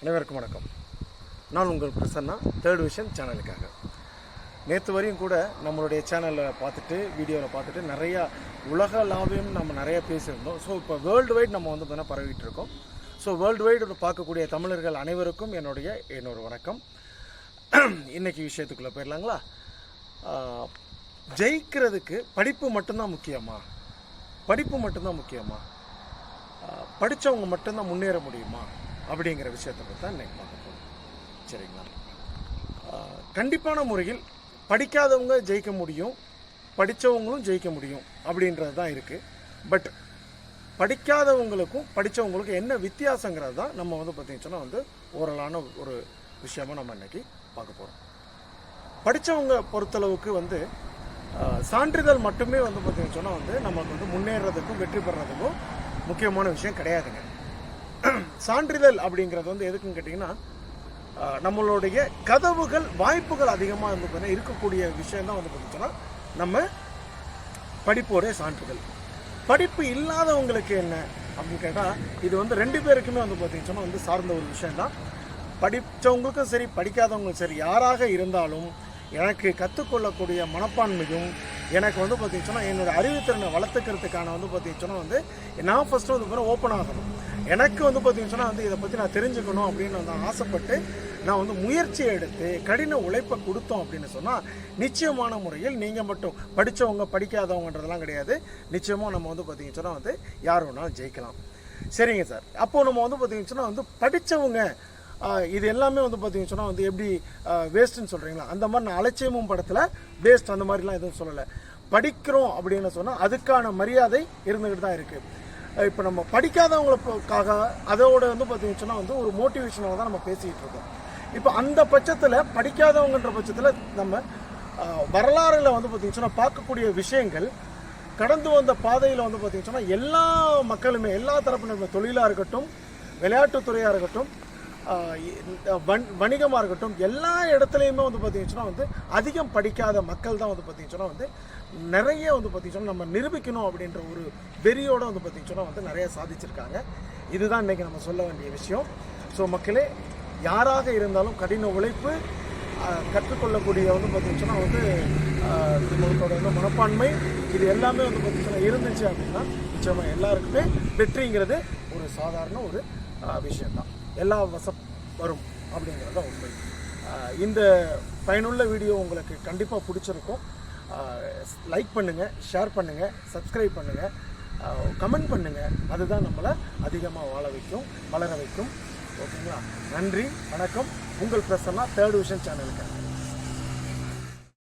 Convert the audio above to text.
அனைவருக்கும் வணக்கம். நான் உங்கள் பிரசன்னா, தேர்ட் விஷன் சேனலுக்காக. நேற்று வரையும் கூட நம்மளுடைய சேனலில் பார்த்துட்டு வீடியோவில் பார்த்துட்டு நிறையா உலகளாவியம் நம்ம நிறையா பேசியிருந்தோம். ஸோ இப்போ வேர்ல்டு வைட் நம்ம வந்து பார்த்தீங்கன்னா பரவிட்டு இருக்கோம். ஸோ வேர்ல்டு வைடு பார்க்கக்கூடிய தமிழர்கள் அனைவருக்கும் என்னோட வணக்கம். இன்றைக்கி விஷயத்துக்குள்ளே போயிடலாங்களா? ஜெயிக்கிறதுக்கு படிப்பு மட்டும்தான் முக்கியமா? படித்தவங்க மட்டும்தான் முன்னேற முடியுமா அப்படிங்கிற விஷயத்தை பற்றி தான் இன்றைக்கி பார்க்க போகிறோம். சரிங்களா? கண்டிப்பான முறையில் படிக்காதவங்க ஜெயிக்க முடியும், படித்தவங்களும் ஜெயிக்க முடியும் அப்படின்றது தான் இருக்குது. பட் படிக்காதவங்களுக்கும் படித்தவங்களுக்கும் என்ன வித்தியாசங்கிறது தான் நம்ம வந்து பார்த்திங்கன்னா வந்து ஓரலான ஒரு விஷயமாக நம்ம இன்றைக்கி பார்க்க போகிறோம். படித்தவங்க பொறுத்தளவுக்கு வந்து சான்றிதழ் மட்டுமே வந்து பார்த்திங்கன்னா வந்து நமக்கு வந்து முன்னேறதுக்கும் வெற்றி பெறதுக்கும் முக்கியமான விஷயம் கிடையாதுங்க. சான்றிதழ் அப்படிங்கிறது வந்து எதுக்குன்னு கேட்டிங்கன்னா, நம்மளுடைய கதவுகள் வாய்ப்புகள் அதிகமாக வந்து பார்த்தீங்கன்னா இருக்கக்கூடிய விஷயம் தான் வந்து பார்த்திங்கன்னா நம்ம படிப்போடைய சான்றிதழ். படிப்பு இல்லாதவங்களுக்கு என்ன அப்படின்னு கேட்டால், இது வந்து ரெண்டு பேருக்குமே வந்து பார்த்திங்கன்னா வந்து சார்ந்த ஒரு விஷயந்தான். படித்தவங்களுக்கும் சரி படிக்காதவங்களுக்கும் சரி யாராக இருந்தாலும் எனக்கு கற்றுக்கொள்ளக்கூடிய மனப்பான்மையும் எனக்கு வந்து பார்த்திங்கன்னா என்னோடய அறிவுத்திறனை வளர்த்துக்கிறதுக்கான வந்து பார்த்திங்கன்னா வந்து நான் ஃபஸ்ட்டு வந்து பார்த்தீங்கன்னா ஓப்பன் ஆகணும். எனக்கு வந்து பார்த்திங்கன்னா வந்து இதை பற்றி நான் தெரிஞ்சுக்கணும் அப்படின்னு வந்து ஆசைப்பட்டு நான் வந்து முயற்சியை எடுத்து கடின உழைப்பை கொடுத்தோம் அப்படின்னு சொன்னால் நிச்சயமான முறையில் நீங்கள் மட்டும் படித்தவங்க படிக்காதவங்கன்றதெல்லாம் கிடையாது. நிச்சயமாக நம்ம வந்து பார்த்திங்கன்னா வந்து யார் வேணாலும் ஜெயிக்கலாம். சரிங்க சார், அப்போது நம்ம வந்து பார்த்திங்கன்னா வந்து படித்தவங்க இது எல்லாமே வந்து பார்த்திங்கன்னா வந்து எப்படி வேஸ்ட்டுன்னு சொல்கிறீங்களா? அந்த மாதிரி நான் அலட்சியமும் படத்தில் வேஸ்ட் அந்த மாதிரிலாம் எதுவும் சொல்லலை. படிக்கிறோம் அப்படின்னு சொன்னால் அதுக்கான மரியாதை இருந்துக்கிட்டு தான் இருக்குது. இப்போ நம்ம படிக்காதவங்களுக்காக அதோட வந்து பார்த்திங்கன்னா வந்து ஒரு மோட்டிவேஷனாக தான் நம்ம பேசிக்கிட்டு இருக்கோம். இப்போ அந்த பட்சத்தில் படிக்காதவங்கன்ற பட்சத்தில் நம்ம வரலாறுல வந்து பார்த்திங்கன்னா பார்க்கக்கூடிய விஷயங்கள் கடந்து வந்த பாதையில் வந்து பார்த்திங்கன்னா எல்லா மக்களுமே எல்லா தரப்பினருமே தொழிலாக இருக்கட்டும், விளையாட்டுத்துறையாக இருக்கட்டும், வணிகமாக இருக்கட்டும், எல்லா இடத்துலையுமே வந்து பார்த்திங்கன்னா வந்து அதிகம் படிக்காத மக்கள் தான் வந்து பார்த்திங்கன்னா வந்து நிறைய வந்து பார்த்திங்கன்னா நம்ம நிரூபிக்கணும் அப்படின்ற ஒரு வெறியோடு வந்து பார்த்திங்கன்னா வந்து நிறைய சாதிச்சிருக்காங்க. இதுதான் இன்றைக்கி நம்ம சொல்ல வேண்டிய விஷயம். ஸோ மக்களே, யாராக இருந்தாலும் கடின உழைப்பு, கற்றுக்கொள்ளக்கூடிய வந்து பார்த்திங்கன்னா வந்து நம்மளோட வந்து மனப்பான்மை, இது எல்லாமே வந்து பார்த்திங்கன்னா இருந்துச்சு அப்படின்னா நிச்சயமாக எல்லாருக்குமே வெற்றிங்கிறது ஒரு சாதாரண ஒரு விஷயந்தான். எல்லா வசம் வரும் அப்படிங்கிறத உண்மை. இந்த பயனுள்ள வீடியோ உங்களுக்கு கண்டிப்பாக பிடிச்சிருக்கும். லைக் பண்ணுங்கள், ஷேர் பண்ணுங்கள், சப்ஸ்கிரைப் பண்ணுங்கள், கமெண்ட் பண்ணுங்கள். அதுதான் நம்மளை அதிகமாக வளர வைக்கும். ஓகேங்களா? நன்றி, வணக்கம். உங்கள் பிரசன்னா, தேர்ட் விஷன் சேனலுக்கு.